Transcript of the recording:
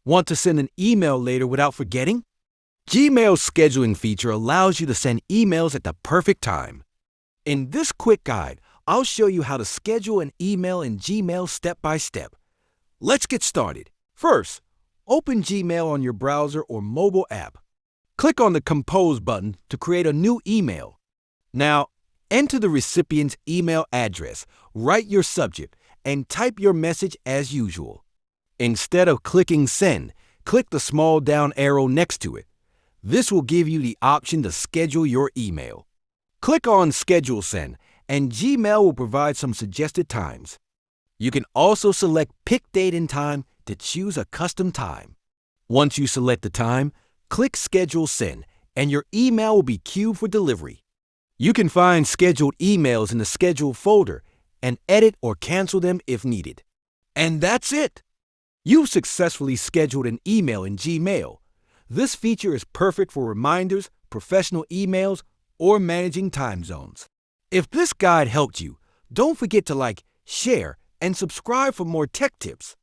Want to send an email later without forgetting? Gmail's scheduling feature allows you to send emails at the perfect time. In this quick guide, I'll show you how to schedule an email in Gmail step by step. Let's get started. First, open Gmail on your browser or mobile app. Click on the Compose button to create a new email. Now, enter the recipient's email address, write your subject, and type your message as usual. Instead of clicking Send, click the small down arrow next to it. This will give you the option to schedule your email. Click on Schedule Send, and Gmail will provide some suggested times. You can also select Pick Date and Time to choose a custom time. Once you select the time, click Schedule Send, and your email will be queued for delivery. You can find scheduled emails in the Schedule folder and edit or cancel them if needed. And that's it! You've successfully scheduled an email in Gmail. This feature is perfect for reminders, professional emails, or managing time zones. If this guide helped you, don't forget to like, share, and subscribe for more tech tips.